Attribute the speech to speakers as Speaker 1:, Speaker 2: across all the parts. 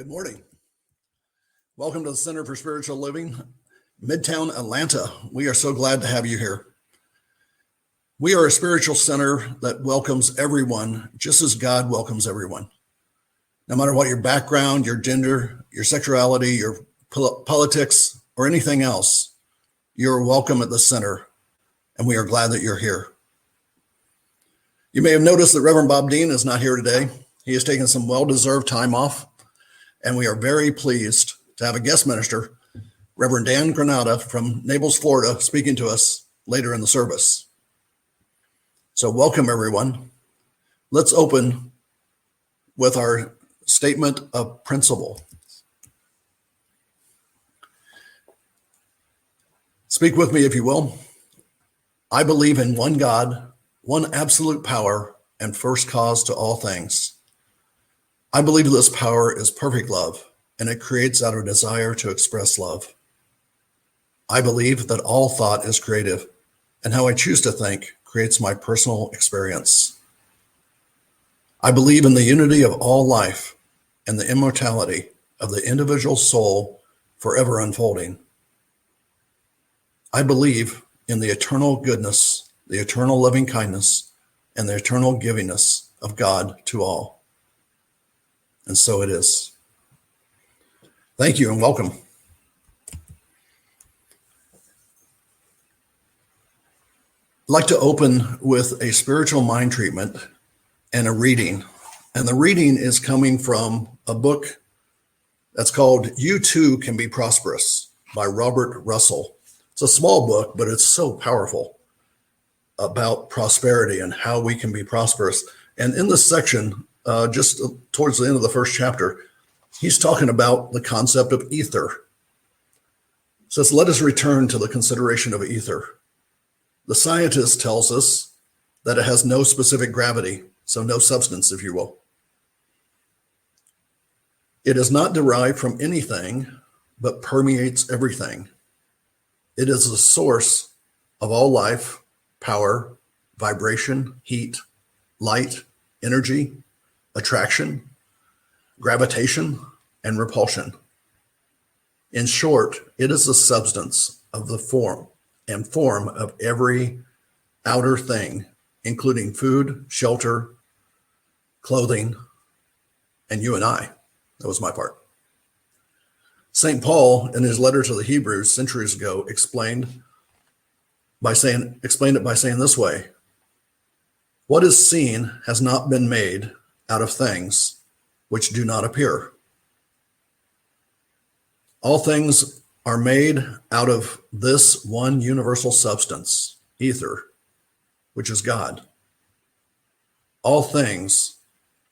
Speaker 1: Good morning. Welcome to the Center for Spiritual Living, Midtown Atlanta. We are so glad to have you here. We are a spiritual center that welcomes everyone just as God welcomes everyone. No matter what your background, your gender, your sexuality, your politics, or anything else, you're welcome at the center, and we are glad that you're here. You may have noticed that Reverend Bob Dean is not here today. He has taken some well-deserved time off, and we are very pleased to have a guest minister, Rev Dan Granda from Naples, Florida, speaking to us later in the service. So welcome, everyone. Let's open with our statement of principle. Speak with me, if you will. I believe in one God, one absolute power, and first cause to all things. I believe this power is perfect love, and it creates out of desire to express love. I believe that all thought is creative, and how I choose to think creates my personal experience. I believe in the unity of all life and the immortality of the individual soul forever unfolding. I believe in the eternal goodness, the eternal loving kindness, and the eternal givingness of God to all. And so it is. Thank you and welcome. I'd like to open with a spiritual mind treatment and a reading. And the reading is coming from a book that's called You Too Can Be Prosperous by Robert Russell. It's a small book, but it's so powerful about prosperity and how we can be prosperous. And in this section, just towards the end of the first chapter, he's talking about the concept of ether. It says, let us return to the consideration of ether. The scientist tells us that it has no specific gravity, so no substance, if you will. It is not derived from anything, but permeates everything. It is the source of all life, power, vibration, heat, light, energy, attraction, gravitation, and repulsion. In short, it is the substance of the form of every outer thing, including food, shelter, clothing, and you and I. That was my part. St. Paul, in his letter to the Hebrews centuries ago, explained it by saying this way: what is seen has not been made out of things which do not appear. All things are made out of this one universal substance, ether, which is God. All things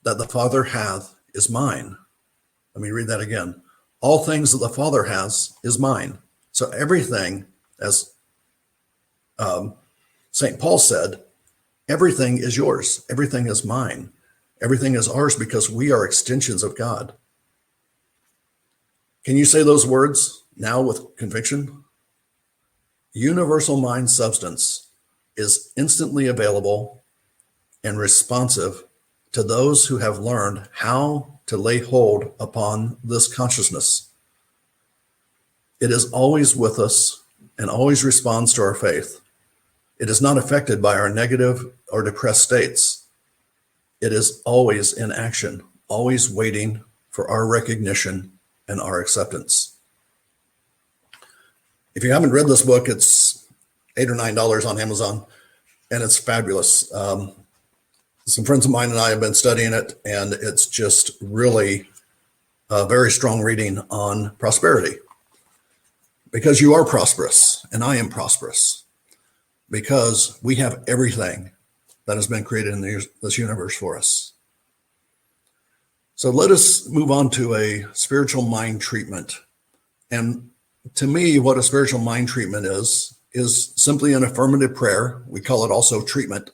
Speaker 1: that the Father hath is mine. Let me read that again. All things that the Father has is mine. So everything, as St. Paul said, everything is yours. Everything is mine. Everything is ours because we are extensions of God. Can you say those words now with conviction? Universal mind substance is instantly available and responsive to those who have learned how to lay hold upon this consciousness. It is always with us and always responds to our faith. It is not affected by our negative or depressed states. It is always in action, always waiting for our recognition and our acceptance. If you haven't read this book, it's $8 or $9 on Amazon, and it's fabulous. Some friends of mine and I have been studying it, and it's just really a very strong reading on prosperity. Because you are prosperous, and I am prosperous. Because we have everything that has been created in this universe for us. So let us move on to a spiritual mind treatment. And to me, what a spiritual mind treatment is simply an affirmative prayer. We call it also treatment.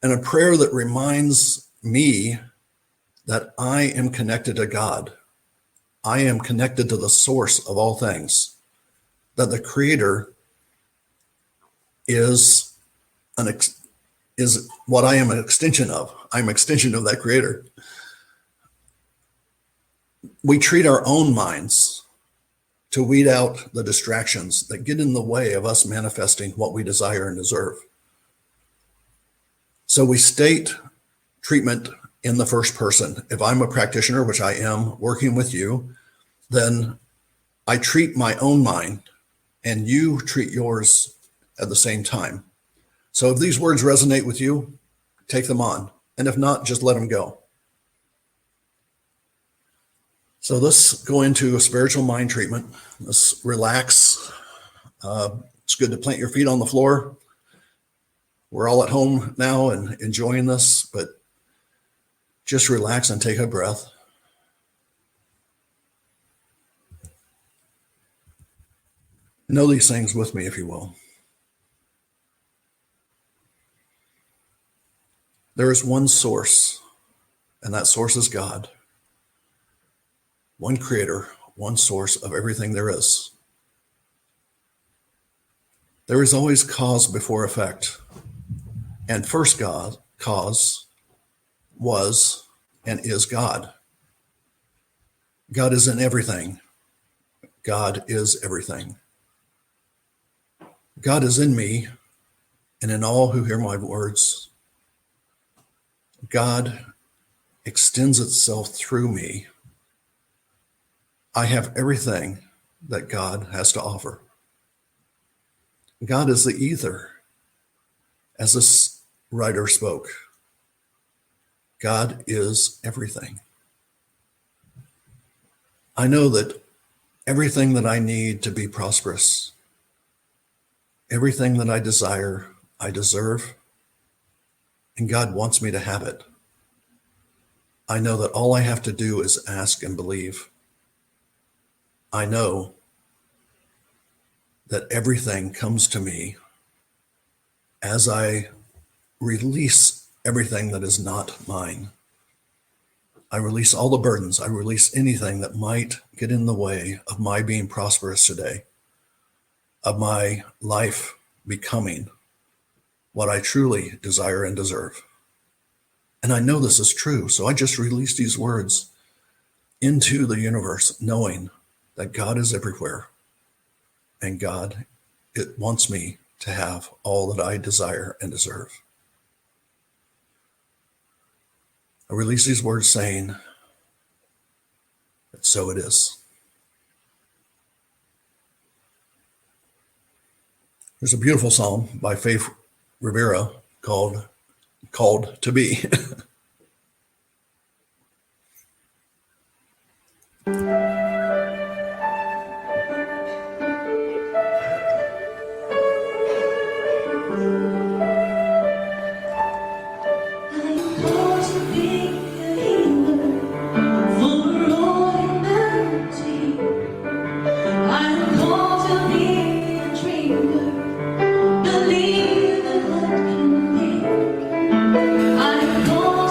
Speaker 1: And a prayer that reminds me that I am connected to God. I am connected to the source of all things. That the Creator is what I am an extension of. I'm an extension of that Creator. we treat our own minds to weed out the distractions that get in the way of us manifesting what we desire and deserve. So we state treatment in the first person. If I'm a practitioner, which I am, working with you, then I treat my own mind and you treat yours at the same time. So if these words resonate with you, take them on. And if not, just let them go. So let's go into a spiritual mind treatment. Let's relax. It's good to plant your feet on the floor. We're all at home now and enjoying this, but just relax and take a breath. Know these things with me, if you will. There is one source, and that source is God. One creator, one source of everything there is. There is always cause before effect. And first cause was and is God. God is in everything. God is everything. God is in me and in all who hear my words. God extends itself through me. I have everything that God has to offer. God is the ether, as this writer spoke. God is everything. I know that everything that I need to be prosperous, everything that I desire, I deserve, and God wants me to have it. I know that all I have to do is ask and believe. I know that everything comes to me as I release everything that is not mine. I release all the burdens. I release anything that might get in the way of my being prosperous today, of my life becoming what I truly desire and deserve. And I know this is true, so I just release these words into the universe, knowing that God is everywhere, and God, it wants me to have all that I desire and deserve. I release these words saying that so it is. There's a beautiful psalm by Faith Rivera called Called to Be.
Speaker 2: Believe that what can be, I call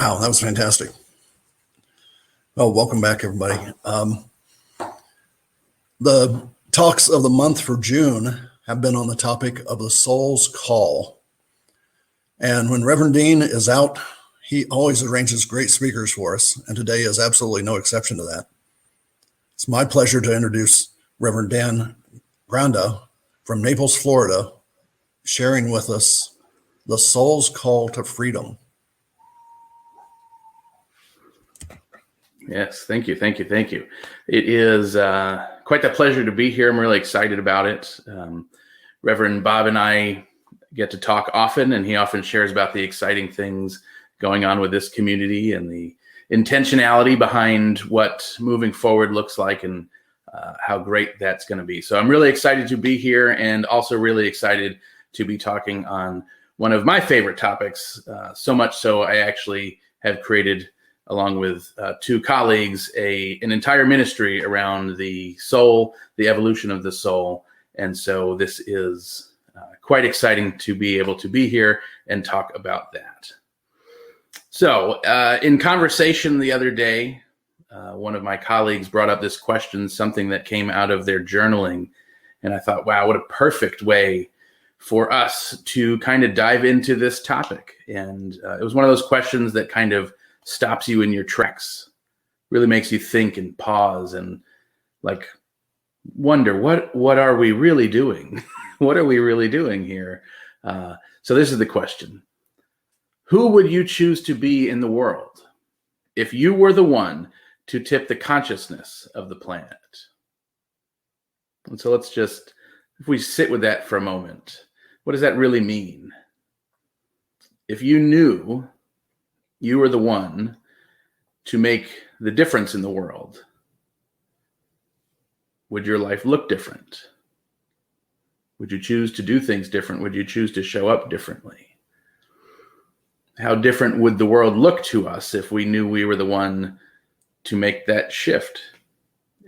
Speaker 1: Wow, that was fantastic. Oh, welcome back, everybody. The talks of the month for June have been on the topic of the soul's call. And when Reverend Dean is out, he always arranges great speakers for us, and today is absolutely no exception to that. It's my pleasure to introduce Reverend Dan Granda from Naples, Florida, sharing with us the soul's call to freedom.
Speaker 2: Yes, thank you. It is quite a pleasure to be here. I'm really excited about it. Reverend Bob and I get to talk often, and he often shares about the exciting things going on with this community and the intentionality behind what moving forward looks like and how great that's going to be. So I'm really excited to be here, and also really excited to be talking on one of my favorite topics, so much so I actually have created, along with two colleagues, an entire ministry around the soul, the evolution of the soul. And so this is quite exciting to be able to be here and talk about that. So in conversation the other day, one of my colleagues brought up this question, something that came out of their journaling. And I thought, wow, what a perfect way for us to kind of dive into this topic. And it was one of those questions that kind of stops you in your tracks, really makes you think and pause and like wonder, what are we really doing? What are we really doing here? So this is the question. Who would you choose to be in the world if you were the one to tip the consciousness of the planet? And so let's just, if we sit with that for a moment, what does that really mean? If you knew you were the one to make the difference in the world, would your life look different? Would you choose to do things different? Would you choose to show up differently? How different would the world look to us if we knew we were the one to make that shift?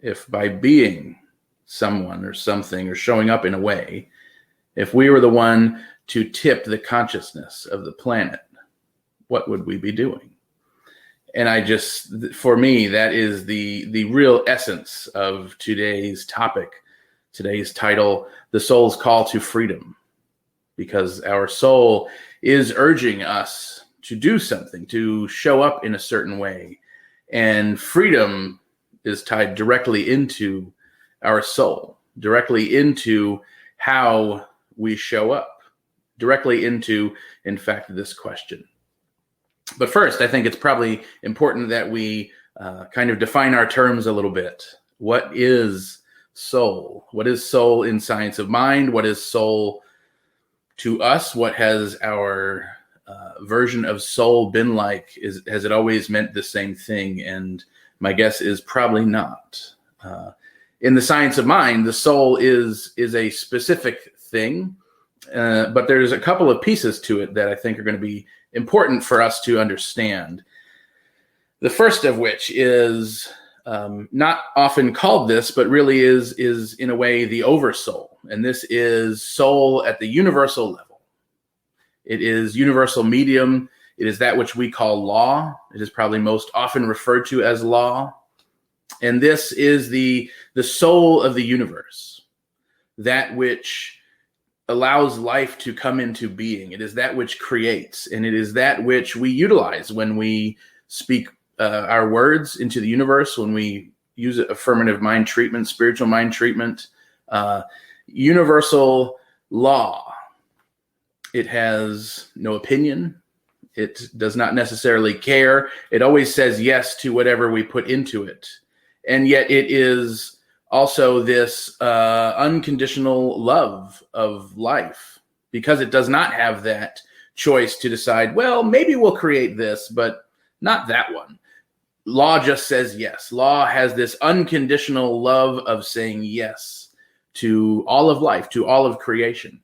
Speaker 2: If by being someone or something or showing up in a way, if we were the one to tip the consciousness of the planet, what would we be doing? And for me, that is the real essence of today's topic, today's title, The Soul's Call to Freedom, because our soul is urging us to do something, to show up in a certain way. And freedom is tied directly into our soul, directly into how we show up, directly into, in fact, this question. But first, I think it's probably important that we kind of define our terms a little bit. What is soul? What is soul in science of mind? What is soul to us? What has our version of soul been like? Has it always meant the same thing? And my guess is probably not. In the science of mind, the soul is a specific thing, but there's a couple of pieces to it that I think are going to be important for us to understand. The first of which is not often called this, but really is in a way the oversoul. And this is soul at the universal level. It is universal medium. It is that which we call law. It is probably most often referred to as law. And this is the soul of the universe, that which allows life to come into being. It is that which creates, and it is that which we utilize when we speak our words into the universe, when we use affirmative mind treatment, spiritual mind treatment, universal law. It has no opinion. It does not necessarily care. It always says yes to whatever we put into it. And yet it is also this unconditional love of life, because it does not have that choice to decide, well, maybe we'll create this, but not that one. Law just says yes. Law has this unconditional love of saying yes to all of life, to all of creation.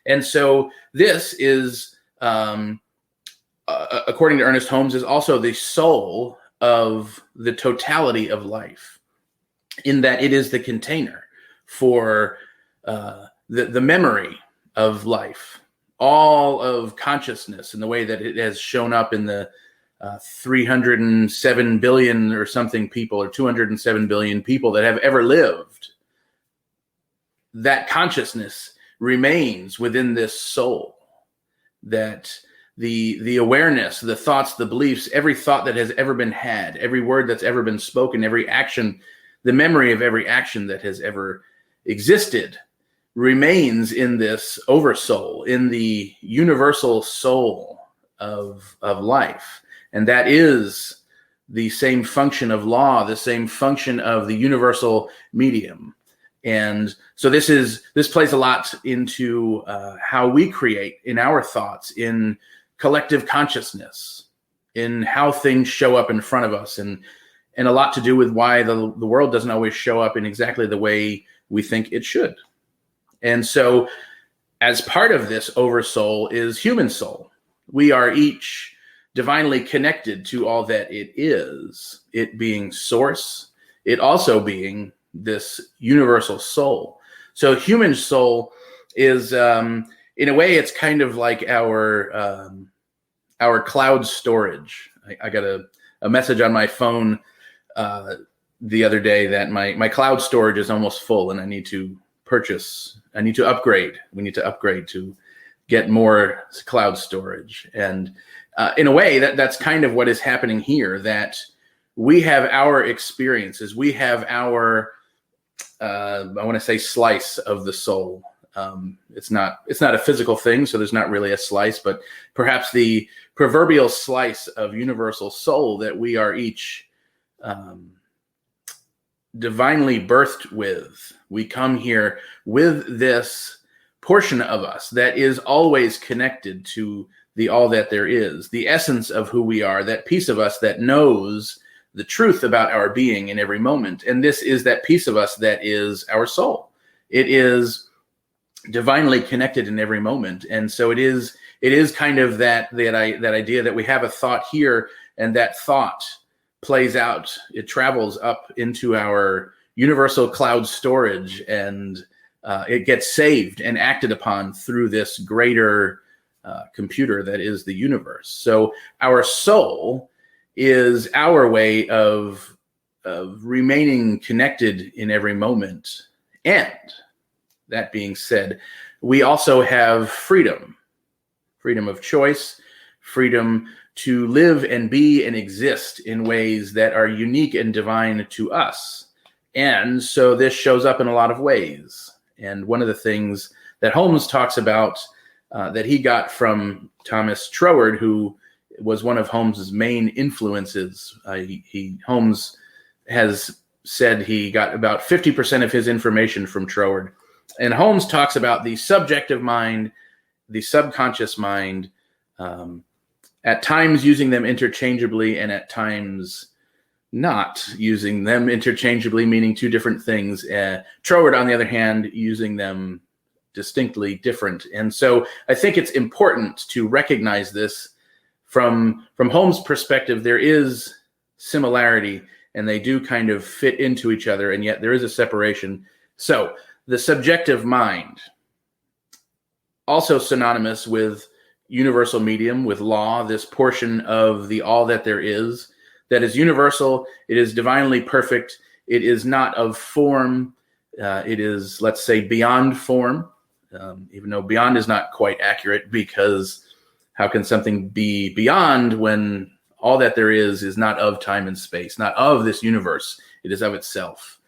Speaker 2: And so this is, according to Ernest Holmes, is also the soul of the totality of life, in that it is the container for the memory of life, all of consciousness, and the way that it has shown up in the 307 billion or something people, or 207 billion people that have ever lived, that consciousness remains within this soul. That the awareness, the thoughts, the beliefs, every thought that has ever been had, every word that's ever been spoken, every action, the memory of every action that has ever existed remains in this oversoul, in the universal soul of life. And that is the same function of law, the same function of the universal medium. And so this plays a lot into how we create in our thoughts, in collective consciousness, in how things show up in front of us, and a lot to do with why the world doesn't always show up in exactly the way we think it should. And so as part of this oversoul is human soul. We are each divinely connected to all that it is, it being source, it also being this universal soul. So human soul is, in a way, it's kind of like our cloud storage. I got a message on my phone the other day that my cloud storage is almost full and I need to upgrade. We need to upgrade to get more cloud storage. And in a way, that's kind of what is happening here, that we have our experiences, we have our I want to say slice of the soul. It's not a physical thing, so there's not really a slice, but perhaps the proverbial slice of universal soul that we are each divinely birthed with. We come here with this portion of us that is always connected to the all that there is, the essence of who we are, that piece of us that knows the truth about our being in every moment. And this is that piece of us that is our soul. It is divinely connected in every moment. And so it is kind of that idea that we have a thought here, and that thought plays out, it travels up into our universal cloud storage, and it gets saved and acted upon through this greater computer that is the universe. So our soul is our way of remaining connected in every moment. And that being said, we also have freedom of choice, freedom to live and be and exist in ways that are unique and divine to us. And so this shows up in a lot of ways. And one of the things that Holmes talks about that he got from Thomas Troward, who was one of Holmes's main influences. Holmes has said he got about 50% of his information from Troward. And Holmes talks about the subjective mind, the subconscious mind, at times using them interchangeably and at times not using them interchangeably, meaning two different things. Troward, on the other hand, using them distinctly different. And so I think it's important to recognize this. From Holmes' perspective, there is similarity, and they do kind of fit into each other, and yet there is a separation. So the subjective mind, also synonymous with universal medium, with law, this portion of the all that there is, that is universal, it is divinely perfect, it is not of form, it is, let's say, beyond form, even though beyond is not quite accurate, because how can something be beyond when all that there is not of time and space, not of this universe, it is of itself.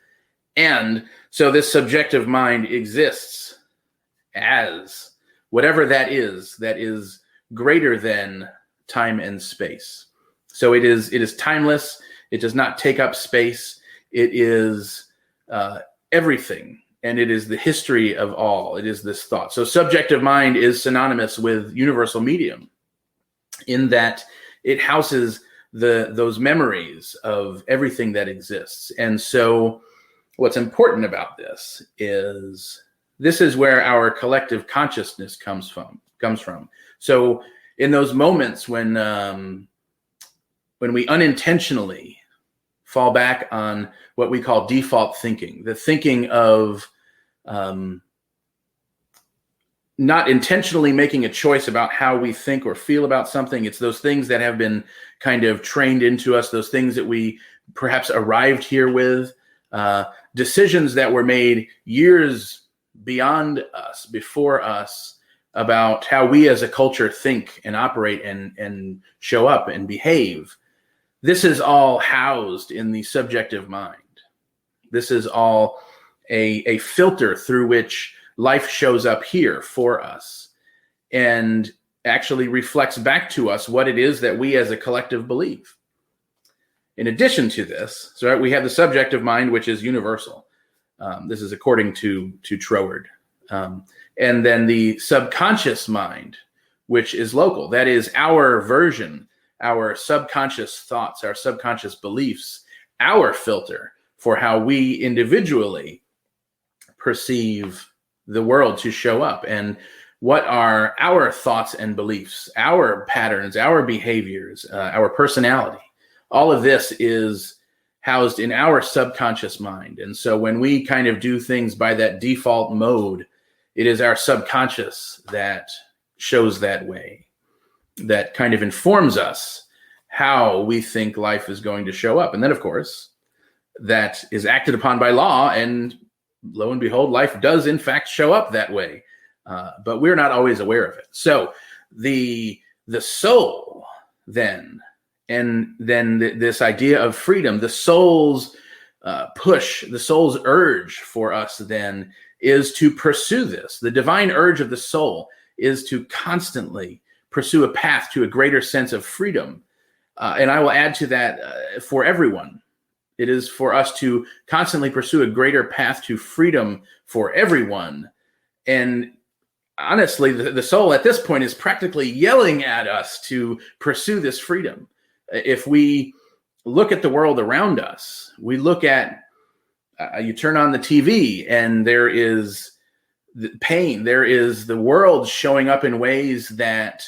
Speaker 2: And so this subjective mind exists as whatever that is greater than time and space. So it is timeless. It does not take up space. It is everything. And it is the history of all. It is this thought. So subjective mind is synonymous with universal medium in that it houses those memories of everything that exists. And so what's important about this is where our collective consciousness comes from. So in those moments when we unintentionally fall back on what we call default thinking, the thinking of not intentionally making a choice about how we think or feel about something. It's those things that have been kind of trained into us, those things that we perhaps arrived here with, decisions that were made years beyond us, before us, about how we as a culture think and operate and show up and behave. This is all housed in the subjective mind. This is all a filter through which life shows up here for us and actually reflects back to us what it is that we as a collective believe. In addition to this, so we have the subjective mind, which is universal. This is according to Troward. And then the subconscious mind, which is local. That is our version, our subconscious thoughts, our subconscious beliefs, our filter for how we individually perceive the world to show up, and what are our thoughts and beliefs, our patterns, our behaviors, our personality. All of this is housed in our subconscious mind. And so when we kind of do things by that default mode, it is our subconscious that shows that way, that kind of informs us how we think life is going to show up. And then, of course, that is acted upon by law, and lo and behold, life does in fact show up that way. But we're not always aware of it. So the soul then, and then this idea of freedom, the soul's push, the soul's urge for us then is to pursue this. The divine urge of the soul is to constantly pursue a path to a greater sense of freedom. And I will add to that, for everyone. It is for us to constantly pursue a greater path to freedom for everyone. And honestly, the soul at this point is practically yelling at us to pursue this freedom. If we look at the world around us, we look at, you turn on the TV and there is the pain, there is the world showing up in ways that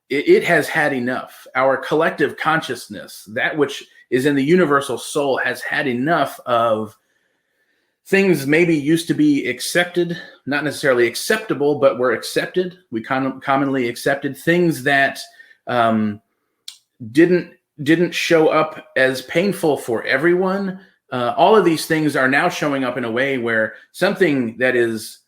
Speaker 2: it has had enough. Our collective consciousness, that which is in the universal soul, has had enough of things maybe used to be accepted, not necessarily acceptable, but were accepted. We commonly accepted things that didn't show up as painful for everyone. All of these things are now showing up in a way where something that is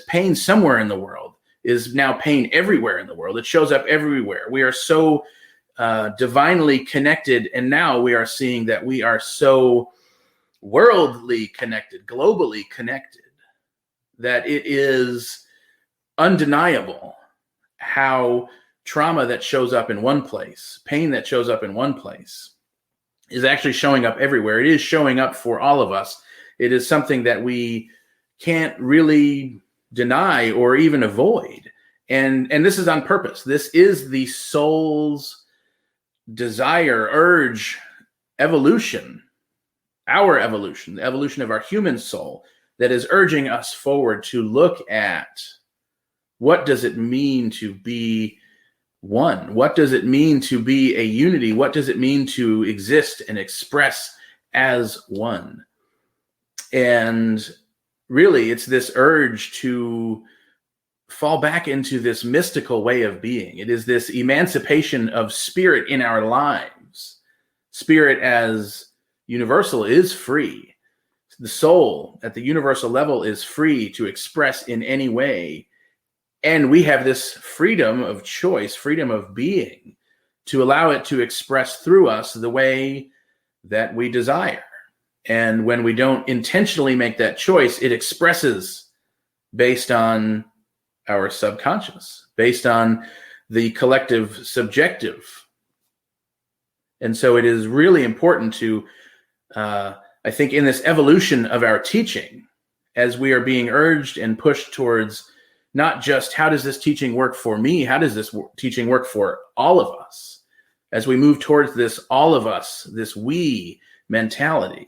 Speaker 2: pain somewhere in the world is now pain everywhere in the world. It shows up everywhere. We are so divinely connected, and now we are seeing that we are so worldly connected, globally connected, that it is undeniable how trauma that shows up in one place, pain that shows up in one place, is actually showing up everywhere. It is showing up for all of us. It is something that we can't really deny or even avoid. And this is on purpose. This is the soul's desire, urge, evolution, our evolution, the evolution of our human soul, that is urging us forward to look at what does it mean to be one? What does it mean to be a unity? What does it mean to exist and express as one? And really, it's this urge to fall back into this mystical way of being. It is this emancipation of spirit in our lives. Spirit as universal is free. The soul at the universal level is free to express in any way. And we have this freedom of choice, freedom of being, to allow it to express through us the way that we desire. And when we don't intentionally make that choice, it expresses based on our subconscious, based on the collective subjective. And so it is really important to, I think, in this evolution of our teaching, as we are being urged and pushed towards not just how does this teaching work for me, how does this teaching work for all of us? As we move towards this all of us, this we mentality,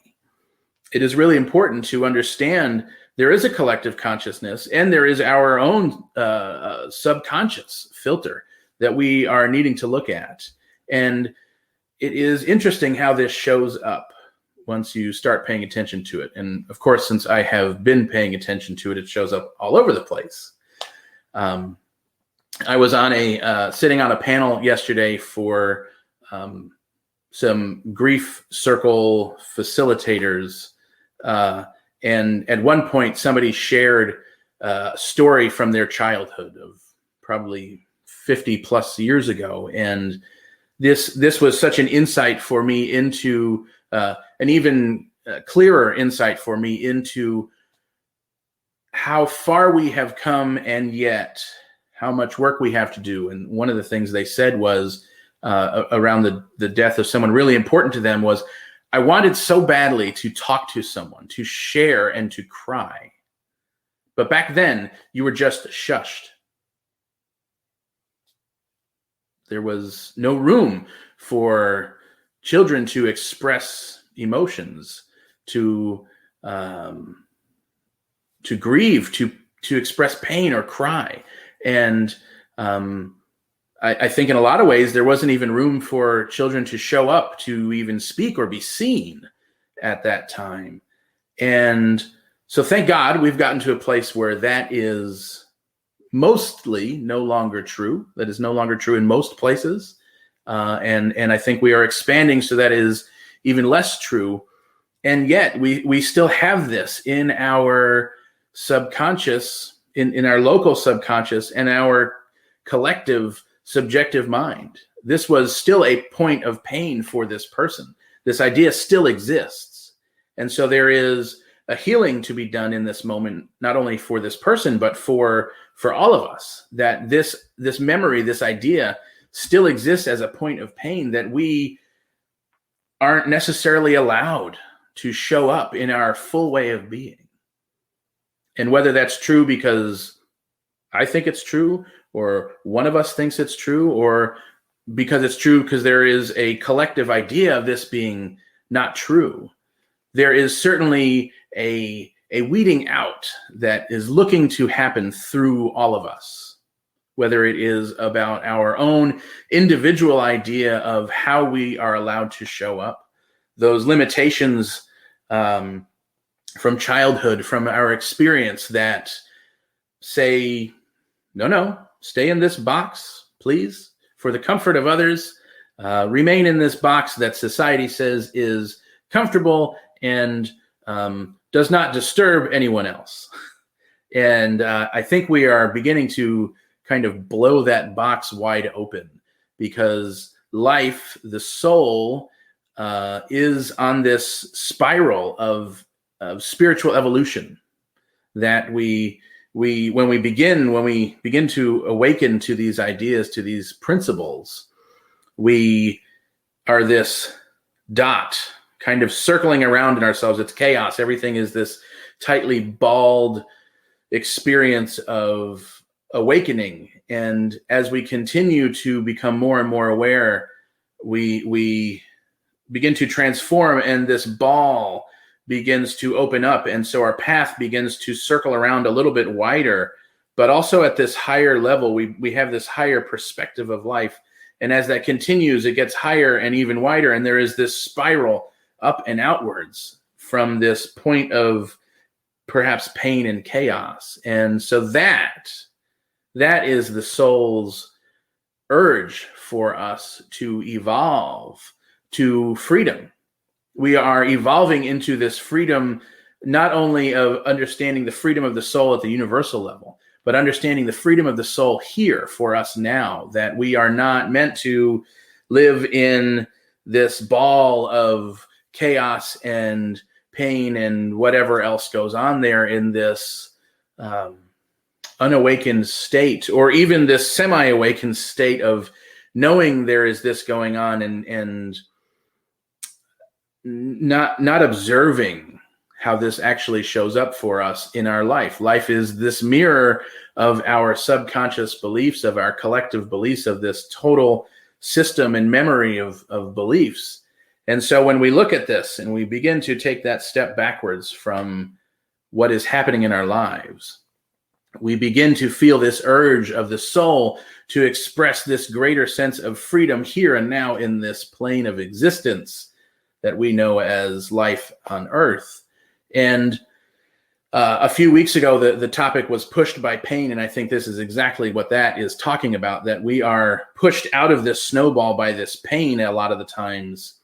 Speaker 2: it is really important to understand there is a collective consciousness and there is our own subconscious filter that we are needing to look at. And it is interesting how this shows up once you start paying attention to it. And of course, since I have been paying attention to it, it shows up all over the place. I was on sitting on a panel yesterday for some grief circle facilitators. And at one point, somebody shared a story from their childhood of probably 50 plus years ago. And this was such an insight for me into an even clearer insight for me into how far we have come and yet how much work we have to do. And one of the things they said was around the death of someone really important to them was, I wanted so badly to talk to someone, to share and to cry. But back then, you were just shushed. There was no room for children to express emotions, to grieve, to express pain or cry. And I think in a lot of ways, there wasn't even room for children to show up, to even speak or be seen at that time. And so thank God we've gotten to a place where that is mostly no longer true. That is no longer true in most places. And I think we are expanding so that is even less true. And yet we still have this in our subconscious, in our local subconscious and our collective subjective mind. This was still a point of pain for this person. This idea still exists. And so there is a healing to be done in this moment, not only for this person, but for all of us, that this memory, this idea still exists as a point of pain that we aren't necessarily allowed to show up in our full way of being. And whether that's true because I think it's true, or one of us thinks it's true, or because it's true because there is a collective idea of this being not true, there is certainly a weeding out that is looking to happen through all of us, whether it is about our own individual idea of how we are allowed to show up, those limitations from childhood, from our experience that say, no, stay in this box, please, for the comfort of others. Remain in this box that society says is comfortable and does not disturb anyone else. And I think we are beginning to kind of blow that box wide open, because life, the soul, is on this spiral of spiritual evolution that when we begin to awaken to these ideas, to these principles, we are this dot kind of circling around in ourselves. It's chaos. Everything is this tightly balled experience of awakening. And as we continue to become more and more aware, we begin to transform, and this ball begins to open up. And so our path begins to circle around a little bit wider, but also at this higher level, we have this higher perspective of life. And as that continues, it gets higher and even wider. And there is this spiral up and outwards from this point of perhaps pain and chaos. And so that is the soul's urge for us to evolve to freedom. We are evolving into this freedom, not only of understanding the freedom of the soul at the universal level, but understanding the freedom of the soul here for us now, that we are not meant to live in this ball of chaos and pain and whatever else goes on there in this unawakened state, or even this semi-awakened state of knowing there is this going on and not observing how this actually shows up for us in our life. Life is this mirror of our subconscious beliefs, of our collective beliefs, of this total system and memory of beliefs. And so when we look at this and we begin to take that step backwards from what is happening in our lives, we begin to feel this urge of the soul to express this greater sense of freedom here and now in this plane of existence that we know as life on earth. And A few weeks ago, the topic was pushed by pain, and I think this is exactly what that is talking about, that we are pushed out of this snowball by this pain a lot of the times.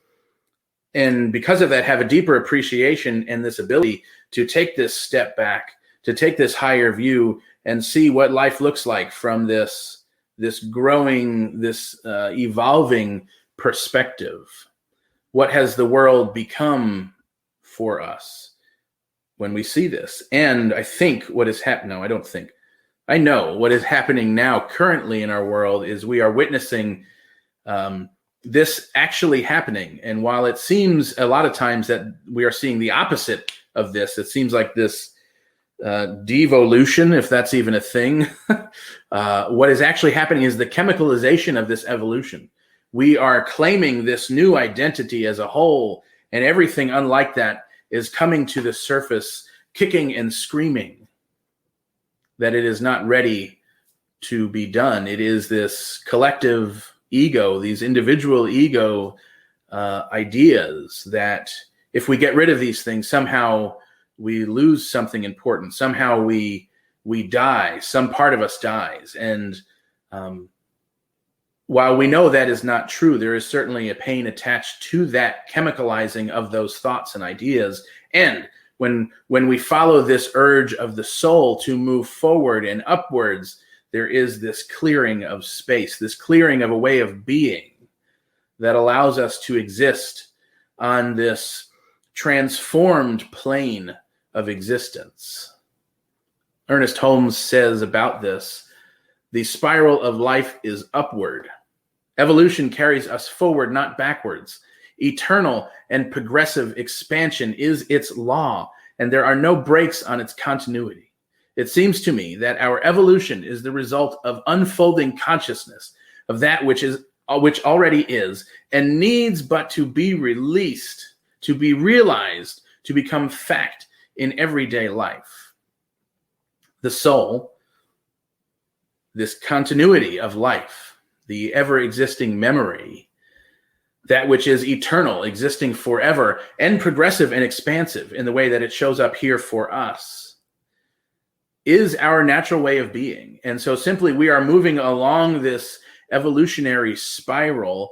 Speaker 2: And because of that, have a deeper appreciation and this ability to take this step back, to take this higher view and see what life looks like from this growing, this evolving perspective. What has the world become for us when we see this? And I think what is happening, no, I don't think, I know what is happening now currently in our world is we are witnessing this actually happening. And while it seems a lot of times that we are seeing the opposite of this, it seems like this devolution, if that's even a thing, what is actually happening is the chemicalization of this evolution. We are claiming this new identity as a whole, and everything unlike that is coming to the surface, kicking and screaming that it is not ready to be done. It is this collective ego, these individual ego ideas that if we get rid of these things, somehow we lose something important. Somehow we die. Some part of us dies. And while we know that is not true, there is certainly a pain attached to that chemicalizing of those thoughts and ideas. And when we follow this urge of the soul to move forward and upwards, there is this clearing of space, this clearing of a way of being that allows us to exist on this transformed plane of existence. Ernest Holmes says about this, the spiral of life is upward. Evolution carries us forward, not backwards. Eternal and progressive expansion is its law, and there are no breaks on its continuity. It seems to me that our evolution is the result of unfolding consciousness of that which already is, and needs but to be released, to be realized, to become fact in everyday life. The soul, this continuity of life, the ever-existing memory, that which is eternal, existing forever, and progressive and expansive in the way that it shows up here for us, is our natural way of being. And so simply we are moving along this evolutionary spiral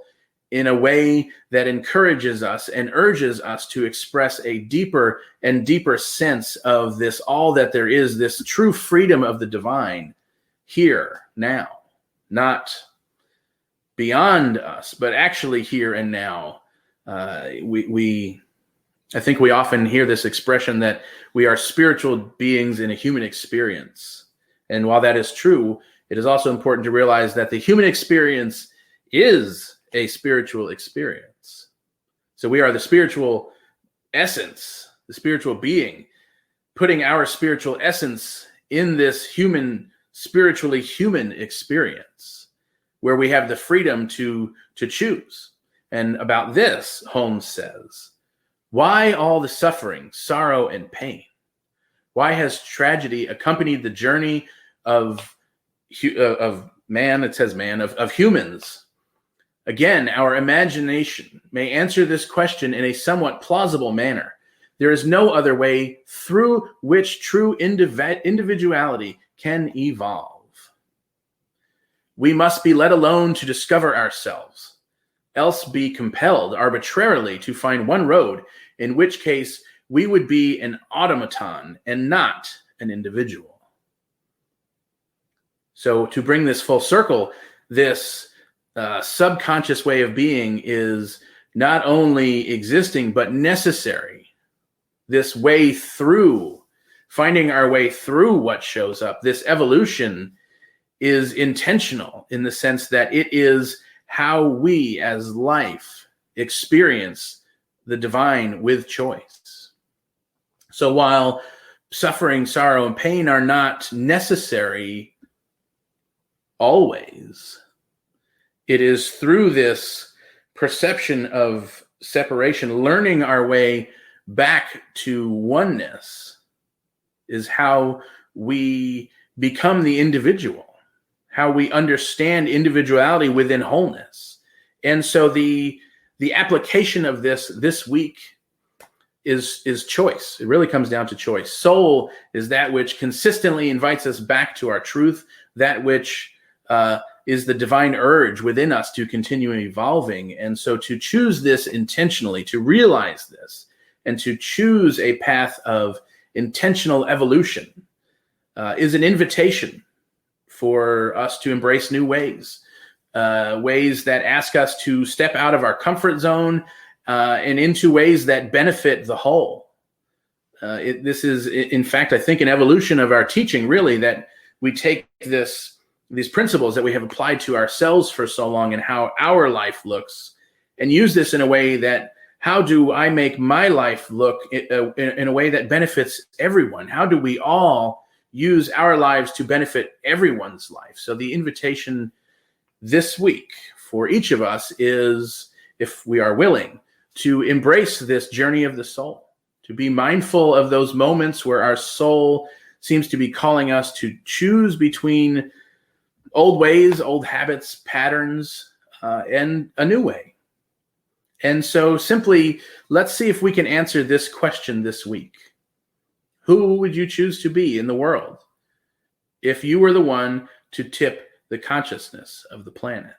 Speaker 2: in a way that encourages us and urges us to express a deeper and deeper sense of this all that there is, this true freedom of the divine here, now, not beyond us, but actually here and now. I think we often hear this expression that we are spiritual beings in a human experience. And while that is true, it is also important to realize that the human experience is a spiritual experience. So we are the spiritual essence, the spiritual being, putting our spiritual essence in this human, spiritually human experience, where we have the freedom to choose. And about this, Holmes says, why all the suffering, sorrow, and pain? Why has tragedy accompanied the journey of man? It says man, of humans. Again, our imagination may answer this question in a somewhat plausible manner. There is no other way through which true individuality can evolve. We must be let alone to discover ourselves, else be compelled arbitrarily to find one road, in which case we would be an automaton and not an individual. So to bring this full circle, this subconscious way of being is not only existing, but necessary. This way through, finding our way through what shows up, this evolution is intentional in the sense that it is how we as life experience the divine with choice. So while suffering, sorrow, and pain are not necessary always, it is through this perception of separation, learning our way back to oneness, is how we become the individual, how we understand individuality within wholeness. And so the application of this week is choice. It really comes down to choice. Soul is that which consistently invites us back to our truth, that which is the divine urge within us to continue evolving. And so to choose this intentionally, to realize this, and to choose a path of intentional evolution is an invitation for us to embrace new ways, ways that ask us to step out of our comfort zone and into ways that benefit the whole. This is, in fact, I think, an evolution of our teaching, really, that we take these principles that we have applied to ourselves for so long and how our life looks, and use this in a way that, how do I make my life look in a way that benefits everyone? How do we all use our lives to benefit everyone's life? So the invitation this week for each of us is, if we are willing, to embrace this journey of the soul, to be mindful of those moments where our soul seems to be calling us to choose between old ways, old habits, patterns, and a new way. And so simply, let's see if we can answer this question this week. Who would you choose to be in the world if you were the one to tip the consciousness of the planet?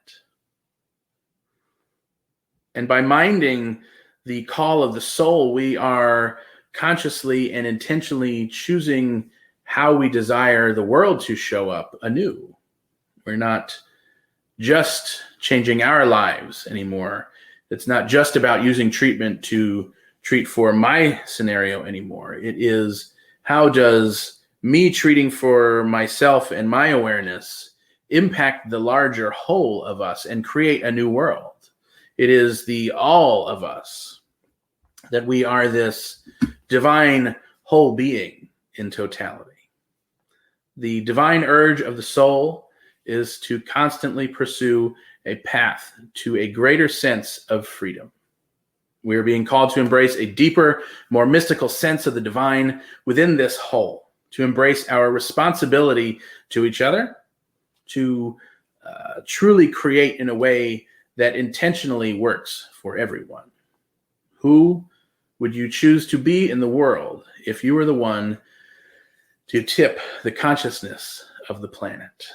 Speaker 2: And by minding the call of the soul, we are consciously and intentionally choosing how we desire the world to show up anew. We're not just changing our lives anymore. It's not just about using treatment to treat for my scenario anymore. It is, how does me treating for myself and my awareness impact the larger whole of us and create a new world? It is the all of us, that we are this divine whole being in totality. The divine urge of the soul is to constantly pursue a path to a greater sense of freedom. We are being called to embrace a deeper, more mystical sense of the divine within this whole, to embrace our responsibility to each other, to truly create in a way that intentionally works for everyone. Who would you choose to be in the world if you were the one to tip the consciousness of the planet?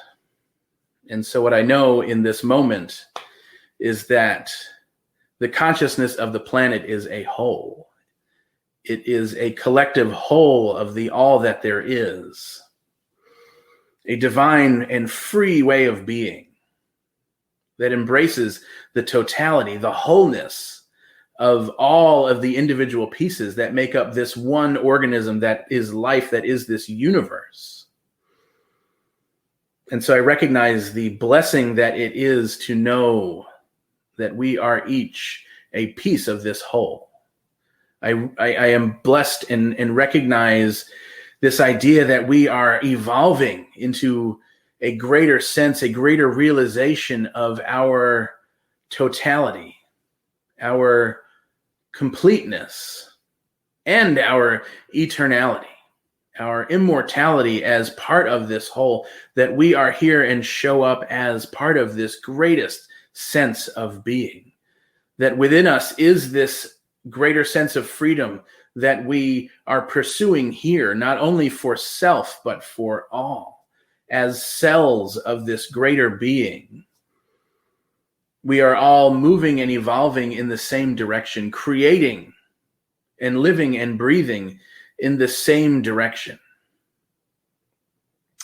Speaker 2: And so what I know in this moment is that the consciousness of the planet is a whole. It is a collective whole of the all that there is, a divine and free way of being that embraces the totality, the wholeness of all of the individual pieces that make up this one organism that is life, that is this universe. And so I recognize the blessing that it is to know that we are each a piece of this whole. I am blessed and recognize this idea that we are evolving into a greater sense, a greater realization of our totality, our completeness, and our eternality, our immortality as part of this whole, that we are here and show up as part of this greatest sense of being, that within us is this greater sense of freedom that we are pursuing here, not only for self, but for all, as cells of this greater being. We are all moving and evolving in the same direction, creating and living and breathing in the same direction.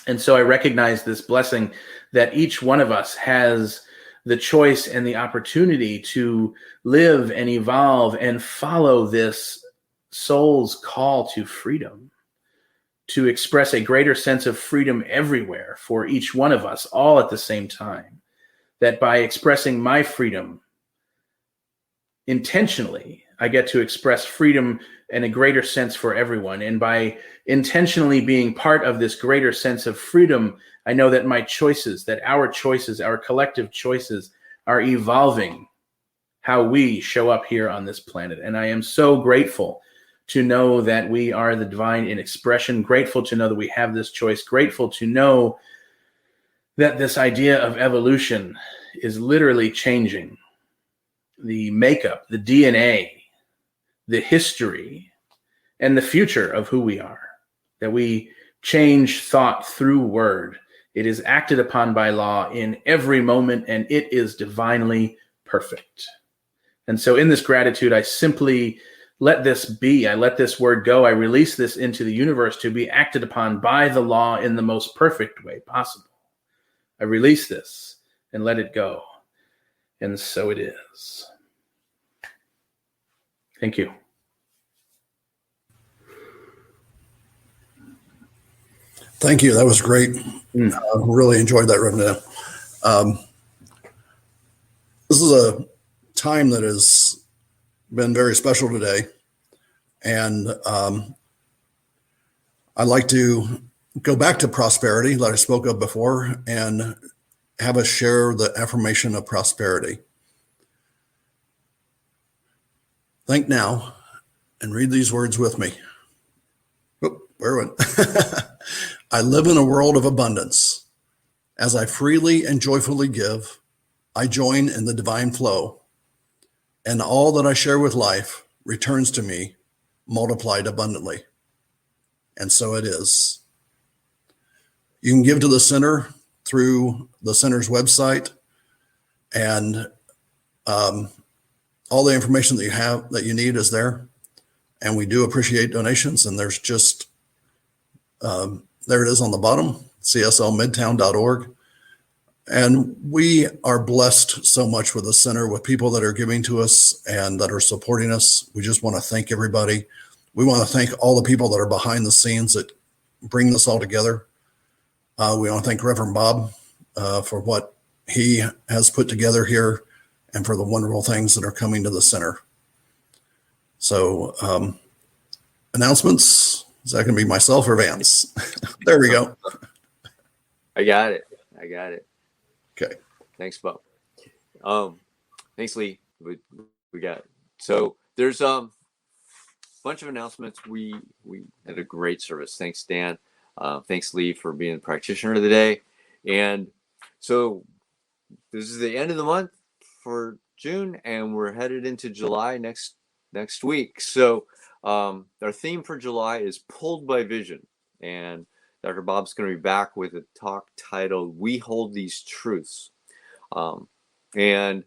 Speaker 2: And so I recognize this blessing that each one of us has the choice and the opportunity to live and evolve and follow this soul's call to freedom, to express a greater sense of freedom everywhere for each one of us, all at the same time. That by expressing my freedom intentionally, I get to express freedom in a greater sense for everyone. And by intentionally being part of this greater sense of freedom, I know that my choices, that our choices, our collective choices, are evolving how we show up here on this planet. And I am so grateful to know that we are the divine in expression, grateful to know that we have this choice, grateful to know that this idea of evolution is literally changing the makeup, the DNA, the history and the future of who we are, that we change thought through word. It is acted upon by law in every moment, and it is divinely perfect. And so in this gratitude, I simply let this be. I let this word go. I release this into the universe to be acted upon by the law in the most perfect way possible. I release this and let it go. And so it is. Thank you.
Speaker 1: Thank you. That was great. Really enjoyed that, Rev Dan. This is a time that has been very special today. And I'd like to go back to prosperity that I spoke of before and have us share the affirmation of prosperity. Think now and read these words with me. Oop, where went? I live in a world of abundance. As I freely and joyfully give, I join in the divine flow, and all that I share with life returns to me multiplied abundantly. And so it is. You can give to the center through the center's website, and all the information that you need is there. And we do appreciate donations. And there's just, there it is on the bottom, cslmidtown.org. And we are blessed so much with the center, with people that are giving to us and that are supporting us. We just want to thank everybody. We want to thank all the people that are behind the scenes that bring this all together. We want to thank Reverend Bob for what he has put together here and for the wonderful things that are coming to the center. So announcements, is that going to be myself or Vance? There we go.
Speaker 3: I got it.
Speaker 1: Okay.
Speaker 3: Thanks, Bob. Thanks, Lee. We got it. So there's a bunch of announcements. We had a great service. Thanks, Dan. Thanks, Lee, for being the practitioner of the day. And so this is the end of the month for June, and we're headed into July next week. So our theme for July is Pulled by Vision. And Dr. Bob's going to be back with a talk titled We Hold These Truths. And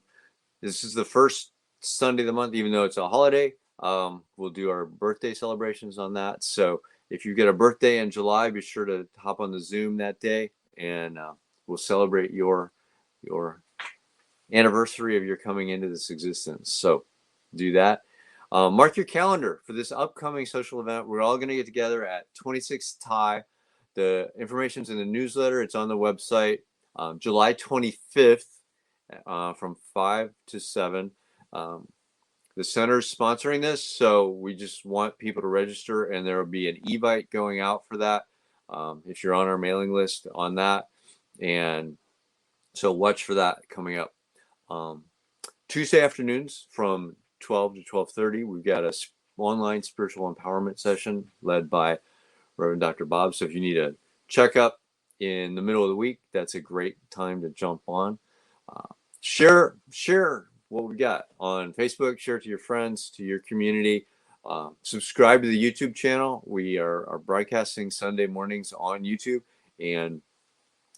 Speaker 3: this is the first Sunday of the month, even though it's a holiday. We'll do our birthday celebrations on that. So if you get a birthday in July, be sure to hop on the Zoom that day, and we'll celebrate your anniversary of your coming into this existence. So do that. Mark your calendar for this upcoming social event. We're all going to get together at 26 Thai. The information's in the newsletter. It's on the website. July 25th from 5 to 7. The center's sponsoring this, so we just want people to register, and there will be an e-bite going out for that if you're on our mailing list on that. And so watch for that coming up. Tuesday afternoons from 12 to 12:30, we've got a online spiritual empowerment session led by Reverend Dr. Bob. So if you need a checkup in the middle of the week, that's a great time to jump on. Share what we got on Facebook, share it to your friends, to your community. Subscribe to the YouTube channel. We are broadcasting Sunday mornings on YouTube, and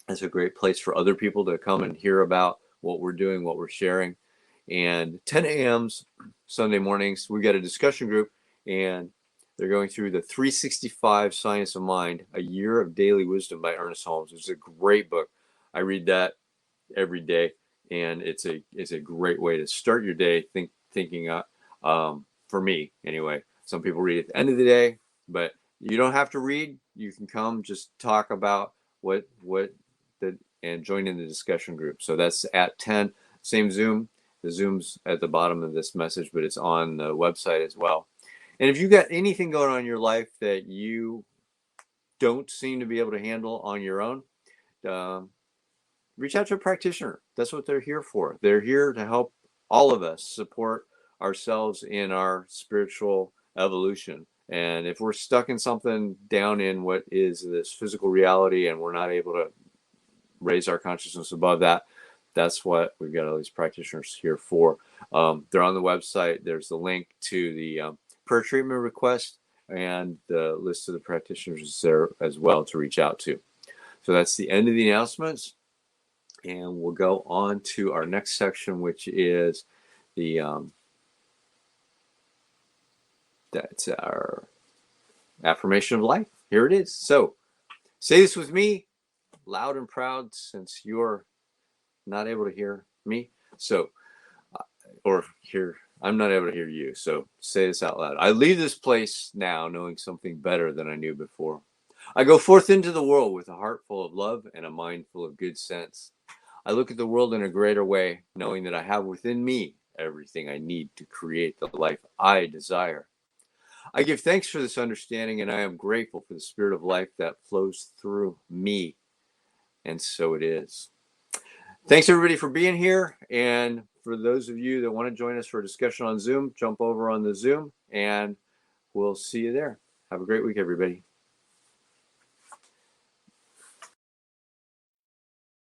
Speaker 3: it's a great place for other people to come and hear about what we're doing, what we're sharing. And 10 a.m.s Sunday mornings, we got a discussion group, and they're going through the 365 Science of Mind, A Year of Daily Wisdom by Ernest Holmes. It's a great book. I read that every day, and it's a great way to start your day thinking for me anyway. Some people read at the end of the day, but you don't have to read. You can come just talk about and join in the discussion group. So that's at 10, same Zoom. The Zoom's at the bottom of this message, but it's on the website as well. And if you got anything going on in your life that you don't seem to be able to handle on your own, reach out to a practitioner. That's what they're here for. They're here to help all of us support ourselves in our spiritual evolution. And if we're stuck in something down in what is this physical reality and we're not able to raise our consciousness above that, that's what we've got all these practitioners here for. They're on the website. There's the link to the prayer treatment request, and the list of the practitioners is there as well to reach out to. So that's the end of the announcements. And we'll go on to our next section, which is the that's our affirmation of life. Here it is. So say this with me loud and proud, since you're not able to hear me. So, I'm not able to hear you. So say this out loud. I leave this place now knowing something better than I knew before. I go forth into the world with a heart full of love and a mind full of good sense. I look at the world in a greater way, knowing that I have within me everything I need to create the life I desire. I give thanks for this understanding, and I am grateful for the spirit of life that flows through me. And so it is. Thanks, everybody, for being here. And for those of you that want to join us for a discussion on Zoom, jump over on the Zoom, and we'll see you there. Have a great week, everybody.